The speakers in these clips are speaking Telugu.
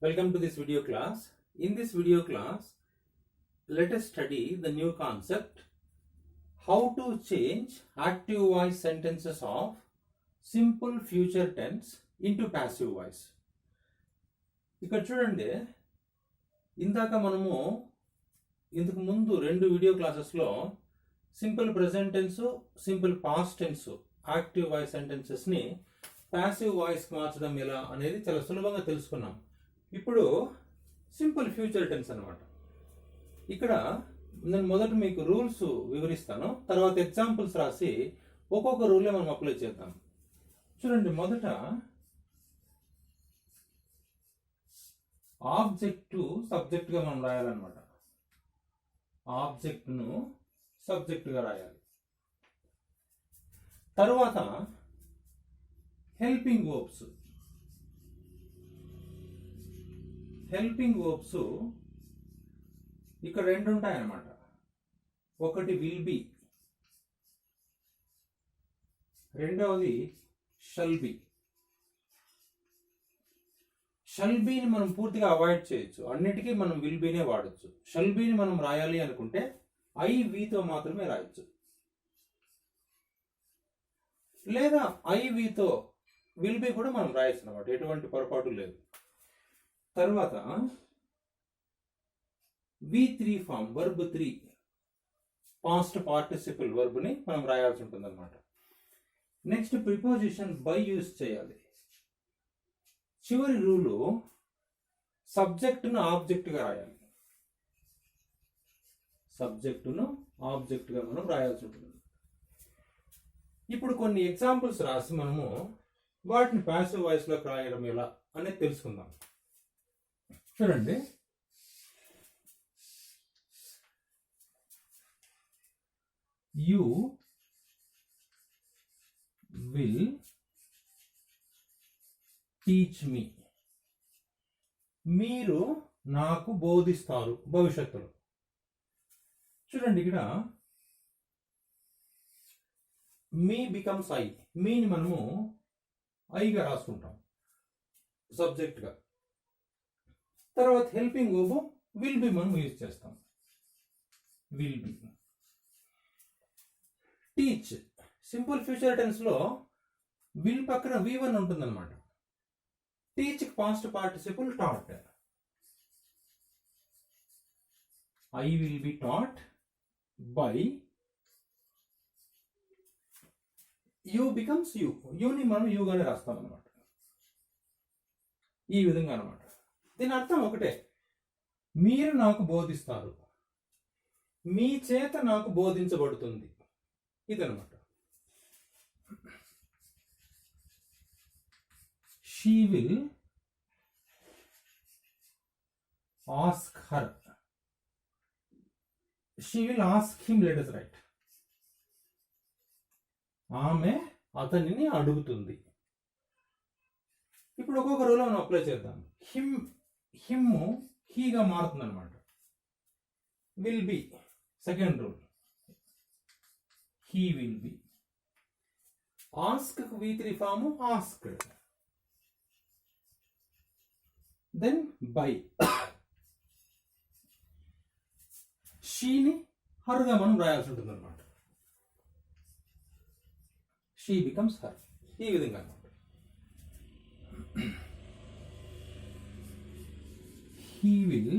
Welcome to this video class. In this video class, let us study the new concept, how to change active voice sentences of simple future tense into passive voice. ఇక్కడ చూడండి, ఇందాక మనము ఇంతకు ముందు రెండు వీడియో క్లాసెస్లో simple present tense, simple past tense active voice సెంటెన్సెస్ని ప్యాసివ్ వాయిస్కి మార్చడం ఎలా అనేది చాలా సులభంగా తెలుసుకున్నాం. ఇప్పుడు సింపుల్ ఫ్యూచర్ టెన్స్ అనమాట. ఇక్కడ నేను మొదట మీకు రూల్స్ వివరిస్తాను, తర్వాత ఎగ్జాంపుల్స్ రాసి ఒక్కొక్క రూలే మనం అప్లై చేద్దాం. చూడండి, మొదట ఆబ్జెక్టు సబ్జెక్ట్గా మనం రాయాలన్నమాట. ఆబ్జెక్ట్ను సబ్జెక్టుగా రాయాలి. తర్వాత హెల్పింగ్ వర్బ్స్. హెల్పింగ్ వర్బ్స్ ఇక్కడ రెండు ఉంటాయన్నమాట. ఒకటి విల్ బి, రెండవది షల్ బి. షల్ బీని మనం పూర్తిగా అవాయిడ్ చేయొచ్చు, అన్నిటికీ మనం విల్ బీనే వాడచ్చు. షల్ బీని మనం రాయాలి అనుకుంటే ఐ వితో మాత్రమే రాయొచ్చు, లేదా ఐ వితో విల్ బి కూడా మనం రాయొచ్చు అనమాట, ఎటువంటి పొరపాటు లేదు. తర్వాత V3 form, verb 3 past participle వర్బ్ని మనం రాయాల్సి ఉంటుంది అనమాట. నెక్స్ట్ ప్రిపోజిషన్ బై యూజ్ చేయాలి. చివరి రూలు సబ్జెక్టును ఆబ్జెక్ట్గా రాయాలి. సబ్జెక్టును ఆబ్జెక్ట్గా మనం రాయాల్సి ఉంటుంది. ఇప్పుడు కొన్ని ఎగ్జాంపుల్స్ రాసి మనము వాటిని ప్యాసివ్ వాయిస్లోకి రాయడం ఎలా అనేది తెలుసుకుందాం. చూడండి, యు విల్ టీచ్ మీ. మీరు నాకు బోధిస్తారు భవిష్యత్తులో. చూడండి, ఇక్కడ మీ బికమ్స్ ఐ. మీని మనము ఐగా రాసుకుంటాం సబ్జెక్ట్గా. తర్వాత హెల్పింగ్ వర్బ్ విల్ బి మనం యూజ్ చేస్తాం, will be. Teach, simple future tense లో విల్ పక్కన V1 ఉంటుందన్నమాట. Teach past participle taught. I will be taught by, you becomes you. యూని మనం యూగానే రాస్తాం అనమాట, ఈ విధంగా అనమాట. దీని అర్థం ఒకటే, మీరు నాకు బోధిస్తారు, మీ చేత నాకు బోధించబడుతుంది, ఇదనమాట. She will ask her. She will ask him, let us right. ఆమె అతనిని అడుగుతుంది. ఇప్పుడు ఒక్కొక్క రూల్ మనం అప్లై చేద్దాం. హిమ్ హీగా మారుతుంది అనమాట. Will be, second rule, he will be. Ask V3 form asked. Then by. షీని హర్గా మనం రాయాల్సి ఉంటుంది అనమాట. షీ బికమ్స్ హర్, ఈ విధంగా అనమాట. He will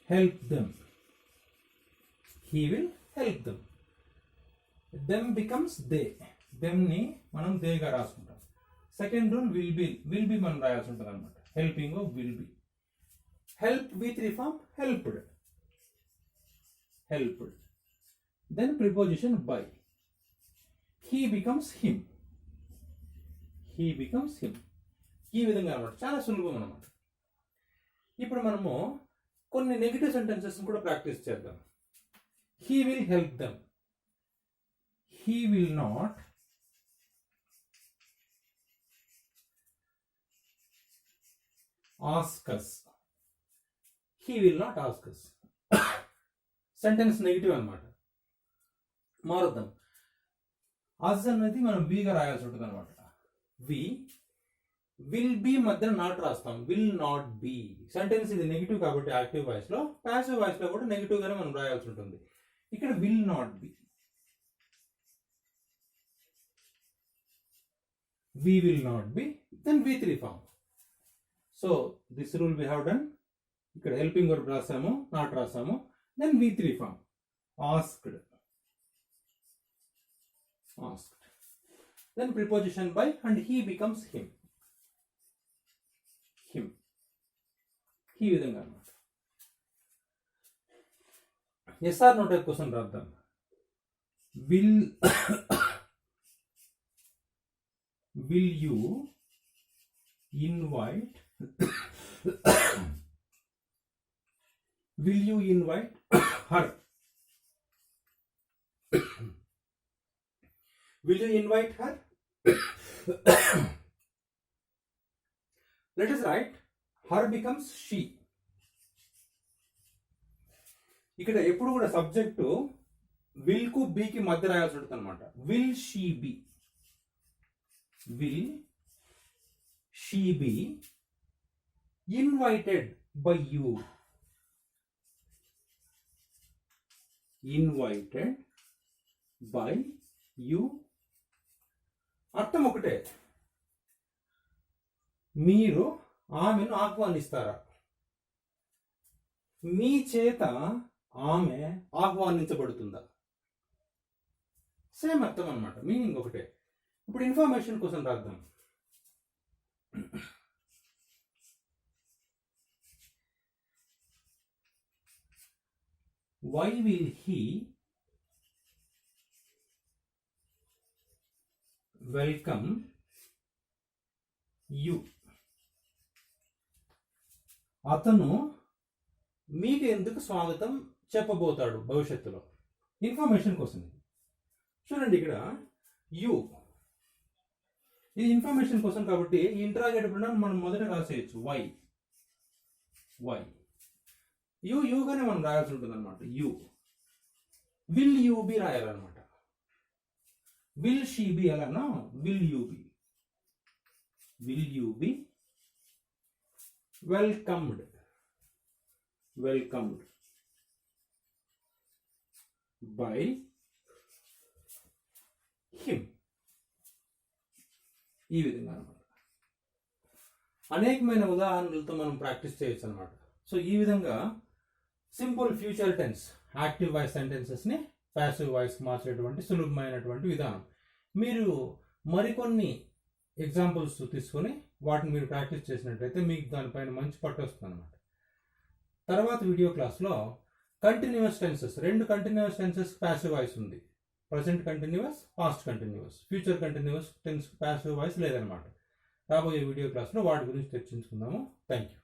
help them. He will help them. Them becomes they. Them ని మనం they గా రాసుకుంటాం. సెకండ్ రూల్ విల్ బి మనం రాయాల్సి ఉంటుంది అనమాట. Helping will be. Help V3 form helped, helped. Then preposition by. He becomes him. He becomes him. ఈ విధంగా అనమాట. చాలా సులభం అనమాట. ఇప్పుడు మనము కొన్ని నెగిటివ్ సెంటెన్సెస్ కూడా ప్రాక్టీస్ చేద్దాం. He will help them. He will not ask us. He will not ask us. Sentence negative అనమాట. మారుద్దాం. అజ్ అనేది మనం విగా రాయాల్సి ఉంటుంది అనమాట. వి విల్ బి మధ్యన నాట్ రాస్తాం, విల్ నాట్ బి. సెంటెన్స్ ఇది నెగిటివ్ కాబట్టి యాక్టివ్ వాయిస్ లో, ప్యాసివ్ వాయిస్ లో కూడా నెగిటివ్ గానే మనం రాయాల్సి ఉంటుంది. ఇక్కడ will not be, we will not be, then V3 form. So this rule we have done. ఇక్కడ హెల్పింగ్ వర్బ్ రాసాము, నాట్ రాసాము, then V3 form. Asked, asked, then preposition by and he becomes him, him. ఈ విధంగా అన్నమాట. ఎస్ఆర్ నో టైప్ క్వశ్చన్ రాద్దాం. will will you invite will you invite her? Will you invite her? Let us write her becomes she. ఇక్కడ ఎప్పుడు కూడా సబ్జెక్టు విల్ కు బి కి మధ్య రాయాల్సి ఉంటుంది అనమాట. Will she B, will she be invited by you? Invited by you. అర్థం ఒకటే, మీరు ఆమెను ఆహ్వానిస్తారా, మీ చేత ఆమె ఆహ్వానించబడుతుందా, సేమ్ అర్థం అన్నమాట, మీనింగ్ ఒకటే. ఇప్పుడు ఇన్ఫర్మేషన్ కోసం రాద్దాం. Why will he welcome you? అతను మీకు ఎందుకు స్వాగతం చెప్పబోతాడు భవిష్యత్తులో. ఇన్ఫర్మేషన్ కోసం. చూడండి ఇక్కడ యు, ఇది ఇన్ఫర్మేషన్ కోసం కాబట్టి ఇంటరాగేటివ్ ప్రోనౌన్ మనం మొదట రాసేయచ్చు వై, వై. యూగానే మనం రాయాల్సి ఉంటుంది అనమాట. యు. విల్ యూ బి రాయాలన్నమాట. విల్ షీ బి అలానా, will you be, will you be welcomed, welcomed by him. ఈ విధంగా అనమాట. అనేకమైన ఉదాహరణలతో మనం ప్రాక్టీస్ చేయొచ్చు అనమాట. సో ఈ విధంగా simple future tense active voice సెంటెన్సెస్ని ప్యాసివ్ వాయిస్ మార్చేటువంటి సులభమైనటువంటి విధానం. మీరు మరికొన్ని ఎగ్జాంపుల్స్ తీసుకొని వాటిని మీరు ప్రాక్టీస్ చేసినట్లయితే మీకు దానిపైన మంచి పట్టు వస్తుంది అనమాట. తర్వాత వీడియో క్లాస్లో కంటిన్యూస్ టెన్సెస్, రెండు కంటిన్యూస్ టెన్సెస్ ప్యాసివ్ వాయిస్ ఉంది. Present continuous, past continuous. Future continuous tense passive voice లేదనమాట. రాబోయే వీడియో క్లాస్లో వాటి గురించి చర్చించుకుందాము. Thank you.